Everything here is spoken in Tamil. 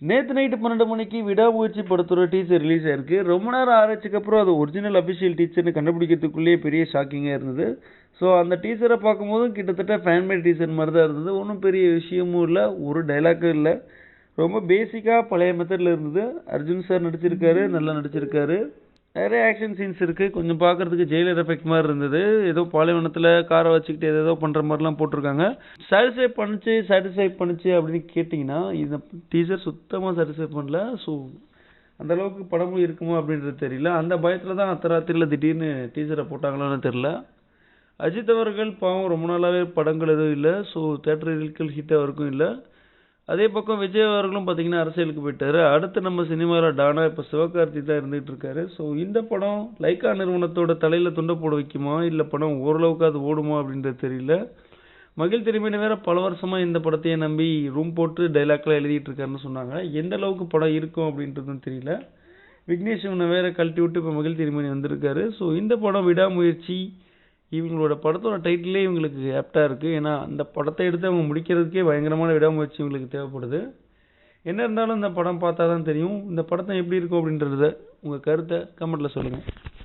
நேற்று நைட்டு 12 மணிக்கு விடாமுயற்சி படத்தோட டீசர் ரிலீஸ் ஆயிருக்கு. ரொம்ப நேரம் ஆராய்ச்சிக்கு அப்புறம் அது ஒரிஜினல் அஃபிஷியல் டீச்சர்னு கண்டுபிடிக்கிறதுக்குள்ளேயே பெரிய ஷாக்கிங்காக இருந்தது. ஸோ அந்த டீசரை பார்க்கும்போது கிட்டத்தட்ட ஃபேன்மேட் டீசர் மாதிரி தான் இருந்தது. ஒன்றும் பெரிய விஷயமும் இல்லை, ஒரு டைலாக்கும் இல்லை, ரொம்ப பேசிக்காக பழைய மெத்தடில் இருந்தது. அர்ஜுன் சார் நடிச்சிருக்காரு, நல்லா நடிச்சிருக்காரு. நிறைய ஆக்ஷன் சீன்ஸ் இருக்குது. கொஞ்சம் பார்க்குறதுக்கு ஜெயிலர் எஃபெக்ட் மாதிரி இருந்தது. ஏதோ பாலைவனத்தில் காரை வச்சுக்கிட்டு ஏதோ பண்ணுற மாதிரிலாம் போட்டிருக்காங்க. சாட்டிஸ்ஃபை பண்ணுச்சு அப்படின்னு கேட்டிங்கன்னா இந்த டீசர் சுத்தமாக சாட்டிஸ்ஃபை பண்ணல. ஸோ அந்தளவுக்கு படமும் இருக்குமா அப்படின்றது தெரியல. அந்த பயத்தில் தான் அர்த்தராத்திரியில் திடீர்னு டீசரை போட்டாங்களான்னு தெரில. அஜித் அவர்கள் பாவம் ரொம்ப நாளாகவே படங்கள் எதுவும் இல்லை. ஸோ தேட்டர்கள் ஹிட் அவருக்கும் இல்லை. அதே பக்கம் விஜய் அவர்களும் பார்த்தீங்கன்னா அரசியலுக்கு போயிட்டாரு. அடுத்து நம்ம சினிமாவில் டானா இப்போ சிவகார்த்தி தான் இருந்துகிட்டு இருக்காரு. ஸோ இந்த படம் லைக்கா நிறுவனத்தோட தலையில் துண்டை போட வைக்குமா, இல்லை படம் ஓரளவுக்கு அது ஓடுமா அப்படின்றது தெரியல. மகிழ் திருமணி வேற பல வருஷமாக இந்த படத்தையே நம்பி ரூம் போட்டு டைலாக்லாம் எழுதிட்டு இருக்காருன்னு சொன்னாங்க. எந்த அளவுக்கு படம் இருக்கும் அப்படின்றதும் தெரியல. விக்னேஷ் இவனை வேற கழட்டி விட்டு இப்போ மகிழ் திருமணி வந்திருக்காரு. ஸோ இந்த படம் விடாமுயற்சி இவங்களோட படத்தோட டைட்டிலே இவங்களுக்கு ஆப்டாக இருக்குது. ஏன்னா அந்த படத்தை எடுத்து அவங்க முடிக்கிறதுக்கே பயங்கரமான விடாமுயற்சி இவங்களுக்கு தேவைப்படுது. என்ன இருந்தாலும் இந்த படம் பார்த்தா தான் தெரியும் இந்த படத்தை எப்படி இருக்கும் அப்படின்றத. உங்கள் கருத்தை கமெண்ட்டில் சொல்லுங்கள்.